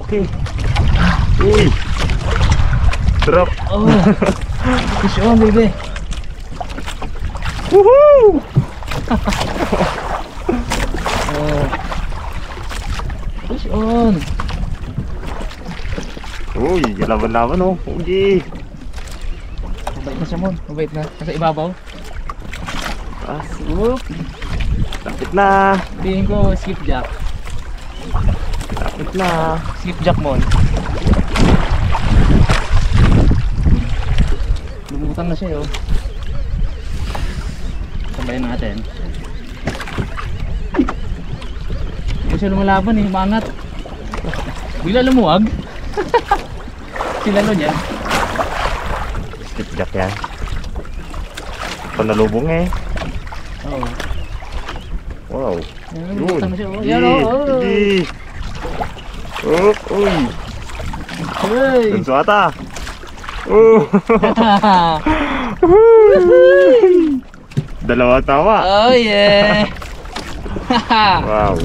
Laki. Uy. Drop. Oh. Fish on, baby. Woohoo! Oh. Fish on. Uy, laban-laban oh. Uy. Mabait na siya, Mon. Mabait na. Nasa ibabaw. Whoop. Lapit na. Tingin ko skipjack. Lapit na. Skipjack, Mon. Lumutang na siya, oh. Sabayan natin. Hindi siya lumalaban eh, maangat. Bigla lumuwag. Sila nun yan. Skipjack yan. Panalubong eh. Oo. Wow. Lumutang na siya, oh. Uy. Yan, oh. Uy. Uy. Hey. Dunso ata. Dalawa tawa. Oh yeah. Wow.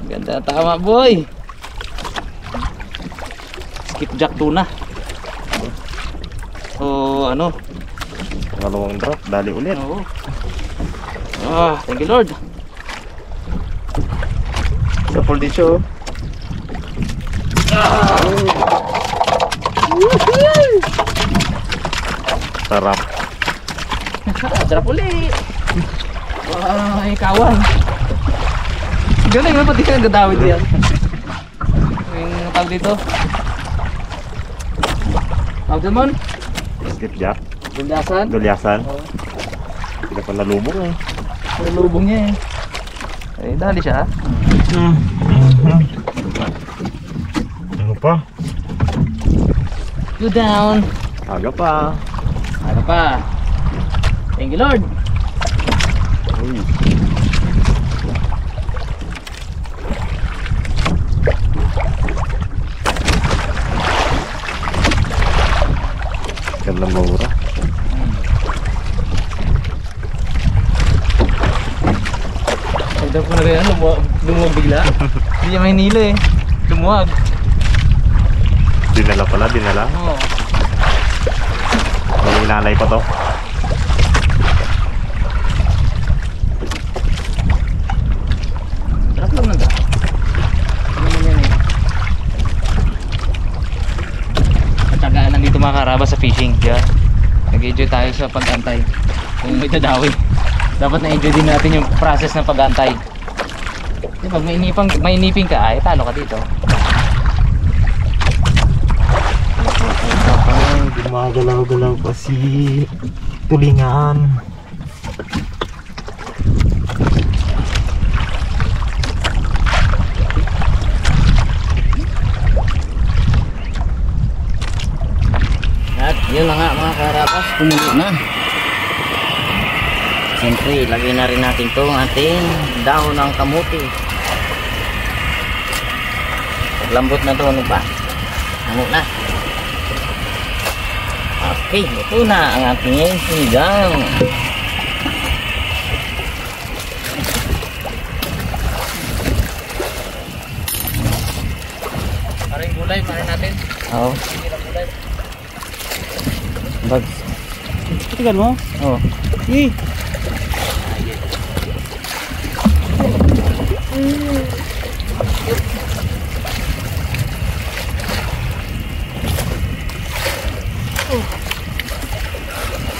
Ganda tama, boy. Skipjack tuna. Oh, ano? Pangalawang drop, dali ulit. Oo. Ah, thank you Lord. Sa full din siya, oh. Sarap. Sarap ulit. Wah, may kawan. Galing mo pati ka nagdadawid yan. Yung tawag dito. Tawag din, Mon? Skipjack. Gulyasan. Dulyasan. Oo. Hindi pa nalubong eh. May lubong niya eh. Eh, dali siya. Ano pa? You down. Aga pa. Ano pa? Thank you Lord. Uy. Gandang mura. Ito po na rin, lumuwag bigla. Hindi niya mahinila eh. Lumuwag. Dinala pala, dinala. Oo. May ilalay pa to. Sarap lang nanda. Ano naman yan eh. Patsagaan lang dito mga karaba sa fishing. Kaya nag-enjoy tayo sa pag-antay. Kung may dadawi, dapat na-enjoy din natin yung process ng pag-antay. Di pag may iniping ka, ay talo ka dito. Gumagalaw-galaw pa si tulingan. At yun na nga mga karabas, pumulo na. Siyempre, lagay na rin natin itong ating dahon ng kamuti. Paglambot na ito, ano ba? Ano na? Okay, ito na ang ating sinigang. Maring gulay, maring natin. Oo. Bags. Tingnan mo. Oo. Eh.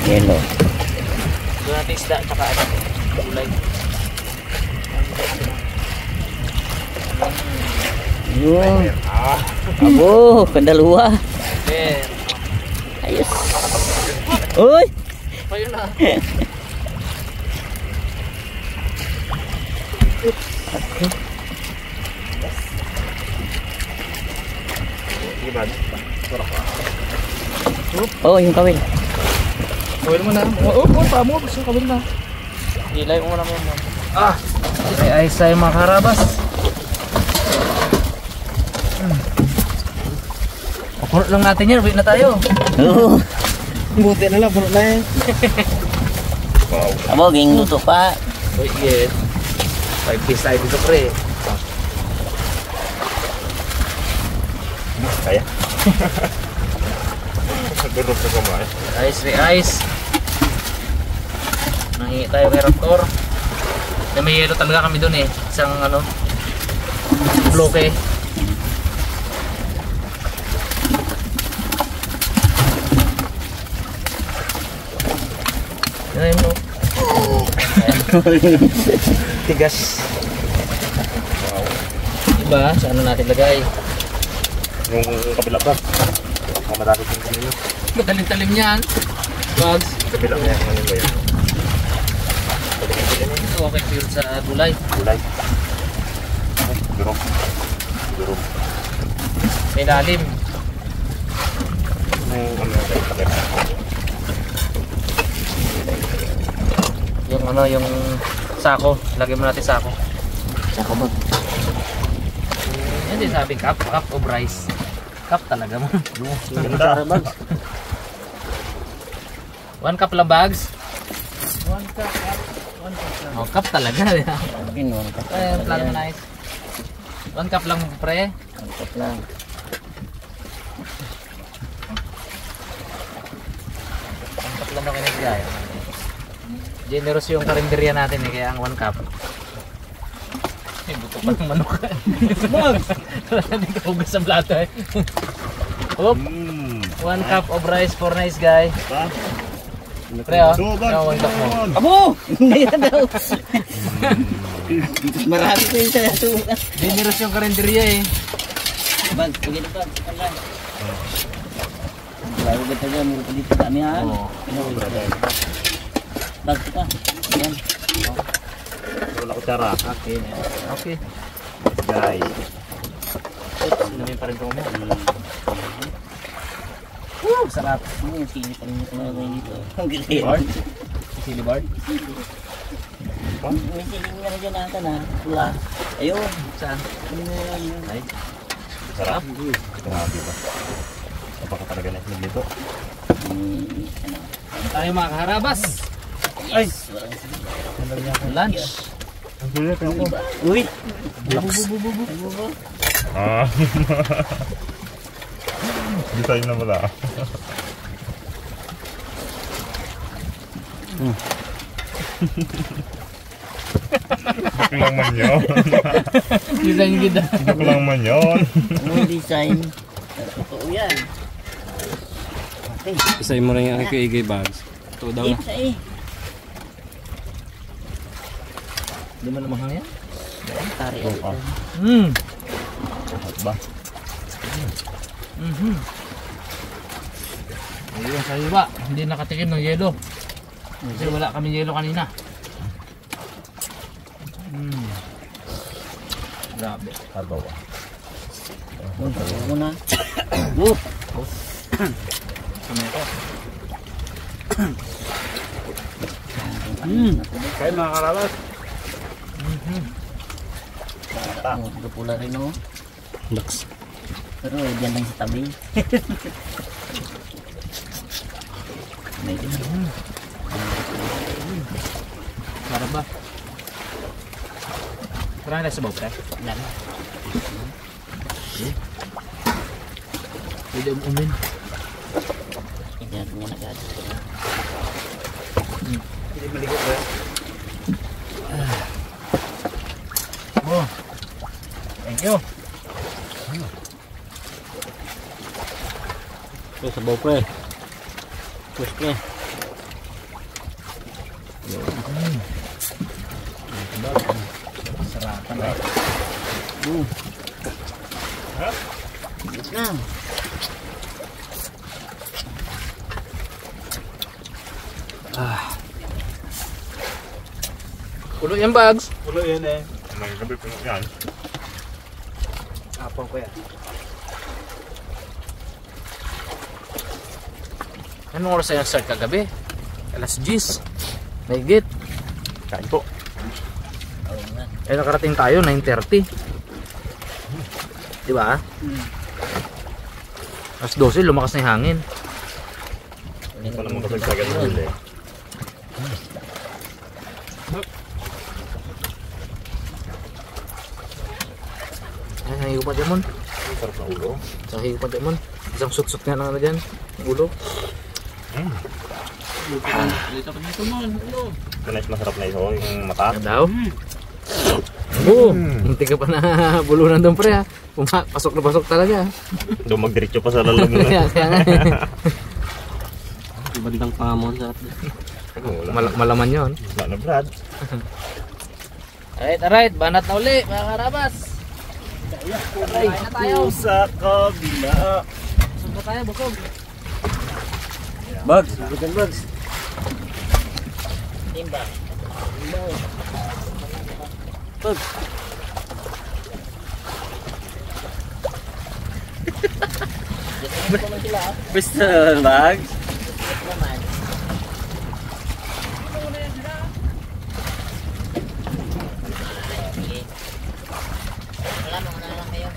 Yellow. Doon natin isda tsaka ano, gulay. Yun. Abo, kandaluwa. Ayos. Uy! Ayun na. Okay. Oh, yung kawil. Kawil mo na. Oh, pa mo. Gusto kawil na. Ilay mo na mo. Ah! Ay sa mga karabas. Puno lang natin yan. Wait na tayo. Oo. Buti na lang. Puno na yan. Wow. Aboging luto pa. Wait, yes. 5 piece tayo dito pre. kaya. Nagdurog na kumain. Ice, re-ice. Nangingi tayo kay Raptor. Na may yelo talaga kami dun eh. Isang ano, bloke. Yan mo. Tigas. Diba? Sa ano natin lagay? Yung kabila ba? Mamadali yung kanino. Matalim-talim yan. Bugs. Kabila niya yung kanino ba yun? Okay pure sa gulay. Gulay. Durog. Durog. May lalim. Yung ano natin kabila. Yung ano, yung sako. Lagyan mo natin sako. Sako ba? Hindi sabi cup of rice. Cup talaga mo. Ganda. 1 cup lang bags. 1 cup. Oh, cup talaga. In 1 cup. Ay, plano nice. 1 cup lang pre. 1 cup lang. 1 cup lang daw kinagaya. Generous yung karinderya natin eh, kaya ang 1 cup. Ay, buto pa ng manok. Bags! Wala na din kahugas sa plato eh. Oop! 1 cup of rice for nice guy. Pre oh, yung 1 cup mo. Abo! Hindi na daw. Marami ko yung sa sukat. Generous yung karinderya eh. Bag, pagkita pa. Sakal bago ba tayo, meron pa dito kami ha? Oo. Bag pa. Yan. Wala kutsara. Okay. Okay. Guys. Sinumin pa rin ko mo. Woo! Sarap. Yung sili pa rin ito mga ngayon dito. Ang Bard? galing. Sili Bard? May siling nga na dyan nata na. Pula. Ayun. Saan? Ano na yan yun? Ay. Sarap. Grabe ba? Napaka talaga na itlog dito. Ano? Tayo mga kaharabas. Ay! Lunch. Ang gulit ako. Uy! Bubu. Ah. Design na wala. Joke lang man yun. Design gida. Joke lang man yun. Ano design? Totoo yan. Okay. Isayin mo rin yung kay Igay Bags. Ito daw na. Isa eh. Di mo namang hangyan? Tari Oh, ito. Lahat ba? Ayun sa iba. Hindi nakatikim ng yelo. Kasi wala kami yelo kanina. Grabe. Sabaw ah. Ano na? Kumento. Kain mga karalas. Pula rin o. Laks. Pero diyan lang sa tabi. Medyo. Sarap ba? Parang nasa bawang pre. Yan. Pwede umumin. Yan muna agad. Hindi maligot ba? Oh. Thank you. Ito sa baw pre. Push pre. Sarapan eh. Ito na. Pulo yung bags. Pulo yan eh. May gabi pulo yan. Apong ko yan. Anong oras na yung start kagabi? Alas 10. Mahigit. Kain po. Eh nakarating tayo 9:30. Diba? Alas 12 lumakas na yung hangin. Hindi pa naman kasagsagan ng huli. Isang higupan dyan, Mon. Sarap na ulo. Isang higupan dyan, Mon. Isang sut-sut nga na dyan. Ang ulo. Ito na yung masarap na iso, yung mata. Ano daw? Oo. Munti ka pa na bulunan doon, pre, ha. Pasok na pasok talaga. Doon magdiretso pa sa lalag mo. Kaya nga. Bandang pamon sa Malaman yun. Wala na, Brad. Alright. Banat na uli, mga karabas. Kain na tayo. Sa kabila. Busog na tayo, busog. Bugs, bukan bugs. Timbang. Bugs. Basta bugs. Naman. Sige. Wala, mga na lang kayo.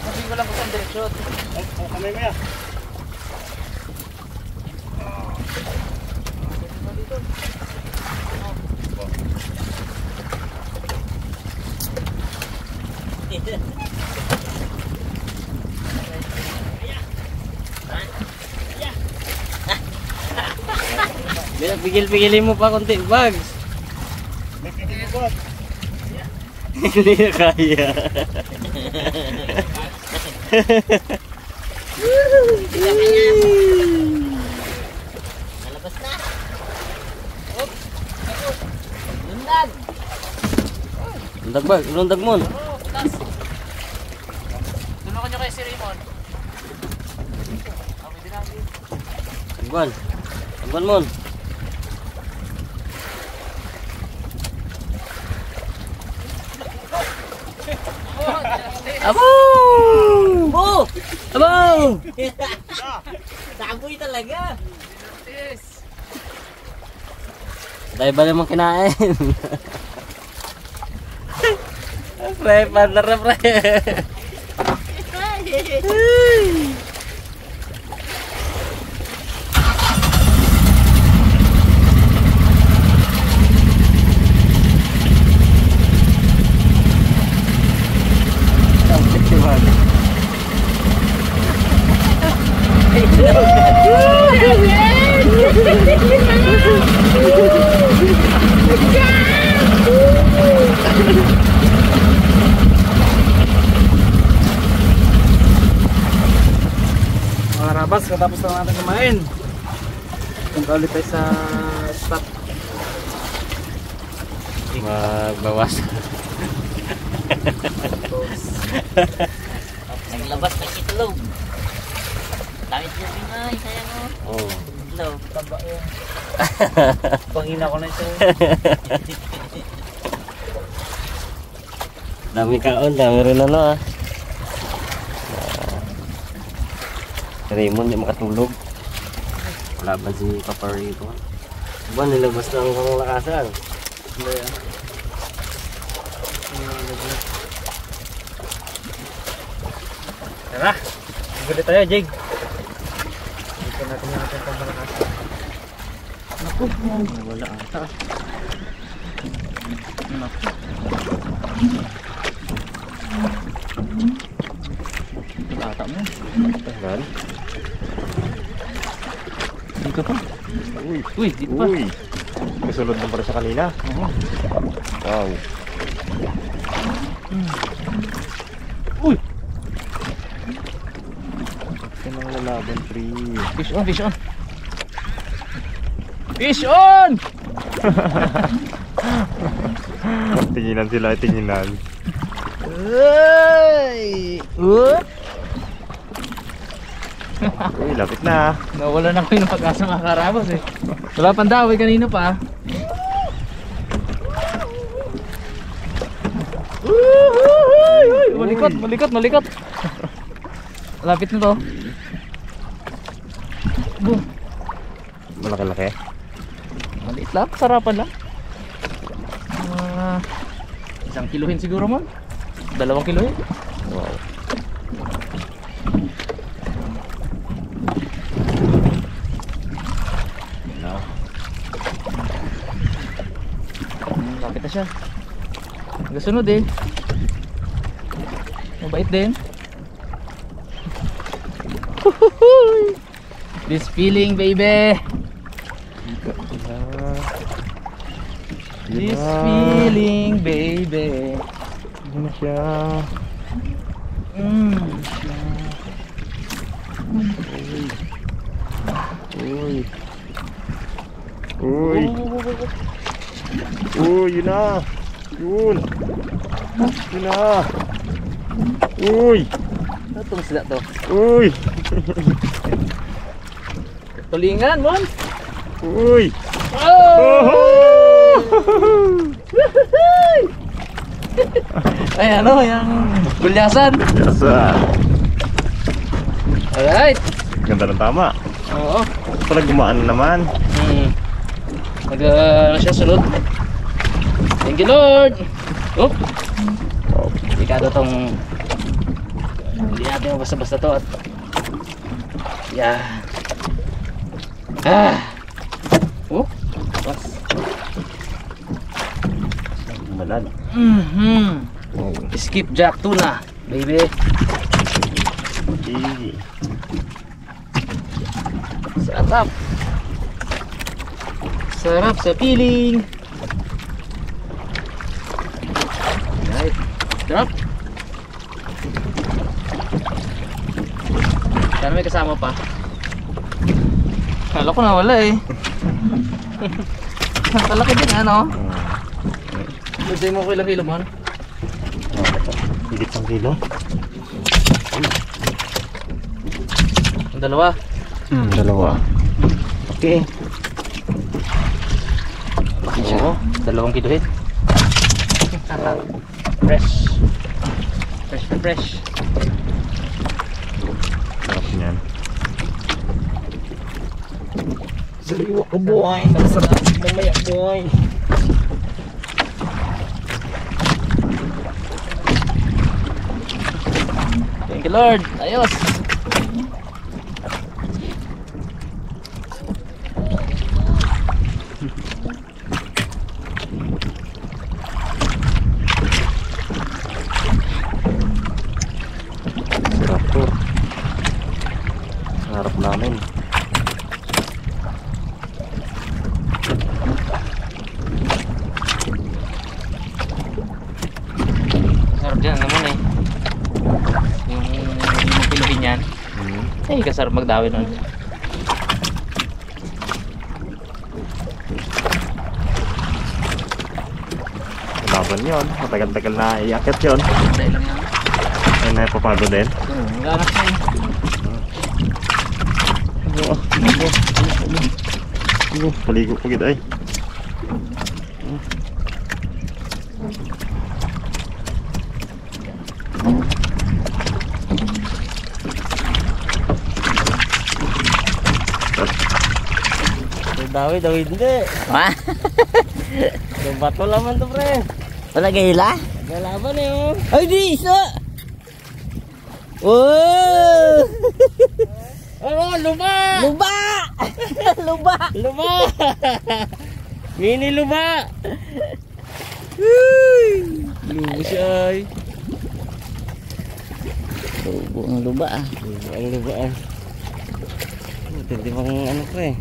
Sabihin ko lang kung saan direksyon. Oh, kamay mo yan. Pigil-pigilin mo pa konti, bugs. May pipili ko. Hindi na kaya. Nalabas na. Lundag. Lundag bag, lundag mo. Tulungan nyo kayo si Raymond. Tagwan. Tagwan mo. Abo! Bo! Abo! Taboy talaga. Dahil ba naman kinain? Pre, partner na pre. Mga karabas, katapos na natin kumain. Punta ulit tayo sa stop. Magbawas. Naglabas na itlog. Takit niya rin ay, sayang mo. Oh. Itlog. Taba yung pangina ko na ito. Dami kaon, dami rin ano ah. Raymond yung makatulog. Laban si Papa Rito. Buwan, nilabas na ang lakasan. Tara, gulit tayo, Jig. Dito natin yung ating pambalakas. Naku, wala ata. Naku. Ata mo. Tagal. Dito pa. Uy, dito pa. Uy. Kasunod na para sa kanina. Oo. Wow. Uy! Ito nang lalaban, pre. Fish on, fish on. Fish on! Tinginan sila, tinginan. Ay! Uy, lapit na. Nawala na ko yung pag-asa mga karabas eh. Wala pang daway kanina pa. Malikot, malikot, malikot. Lapit na to. Boom. Malaki-laki. Maliit lang, sarapan lang. Isang kiluhin siguro mo. 2 kiluhin. Wow. nakita siya. Nagasunod eh. Mabait din. This feeling, baby. This feeling, baby. Hindi na siya. Uy. Uy. Uy, yun na. Yun. Yun na. Uy. Ano itong sila to? Uy. Tulingan, Mon. Uy. Oh! Ay, ano, yung gulyasan. Yasa. Alright. Ganda ng tama. Oo. Pala gumaan na naman. Ano siya, sunod. Thank you, Lord. Oh. Delikado tong, hindi natin basta-basta to at yeah. Oh. Was. Malal. Skipjack tuna, baby. Easy. Sarap. Sarap sa piling. Right. Drop. Sana may kasama pa. Kala ko nawala eh. Kalaki din ano. Gusto mo ko ilang kilo man? Higit 1 kilo. Ang dalawa. Dalawa. Okay. Oo, 2 kilohin. Fresh. Fresh na fresh. Sarap niyan. Sariwa ko boy. Masarap mamaya boy. Thank you, Lord. Ayos. Sarap to. Sarap namin. Sarap dyan naman eh. Yung Pilipin yan. Ay, kasarap magdawi nun. Laban yun. Matagal-tagal na iakit yun. Dahil lang yan. Ay, napapagod din. Ganak na eh. Paligo po kita ay. Dawi hindi. Ma? Yung bato laman to pre. Wala gayla? Galaban eh oh. Ay, di isa! Oh! Oh, luba! Luba! Luba! Luba! Mini luba! Lubo siya ay. Lubo ang luba ah. Ang luba ah. Tindi pang ano pre.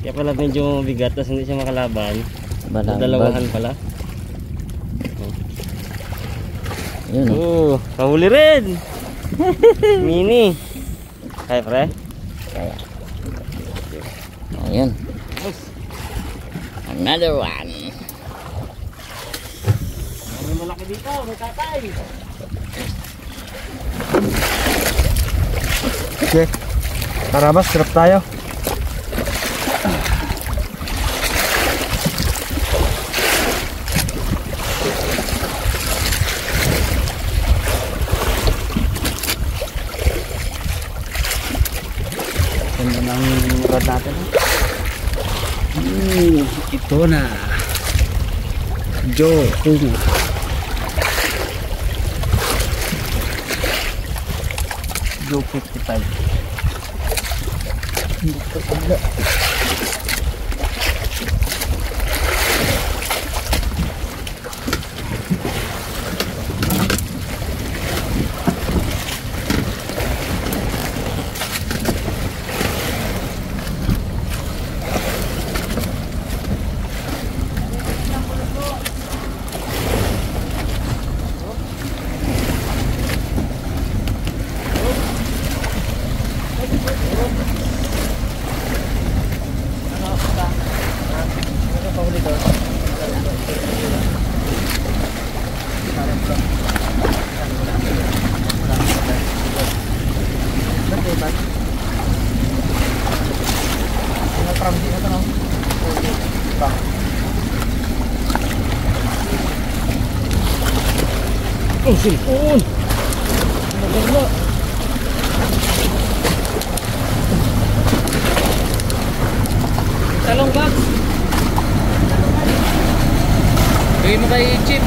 Kaya pala medyo bigat tapos hindi siya makalaban. Dalawahan pala. Yun oh. Kahuli rin! Mini! Kaya pre? Kaya. Ayun. Another one. May malaki dito, may tatay! Okay. Tara mas, sarap tayo. Ganda ng rod natin. Ito na. Joe. Joe 55. Oh, sipon! Maganda! Talong box! Gawin mo kay Chip!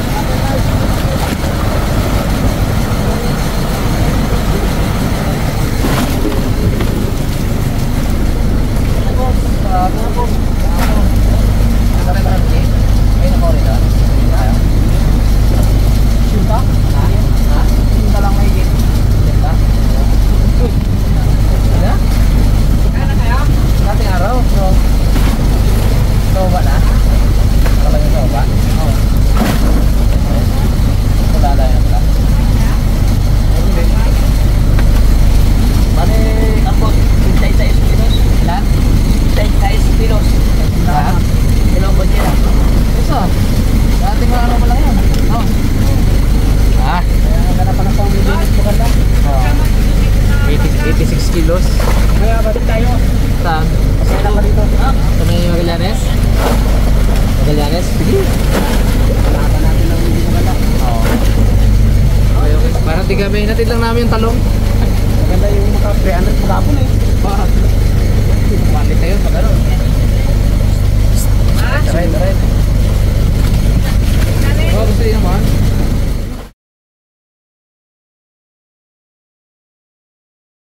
Kilos. Kaya balik tayo. Saan? Pasaya lang ka dito. Sa may Magallanes? Magallanes? Sige. Palaban natin lang hindi maganda. Oo. Okay, okay. Parang tiga may natid lang namin yung talong. Maganda yung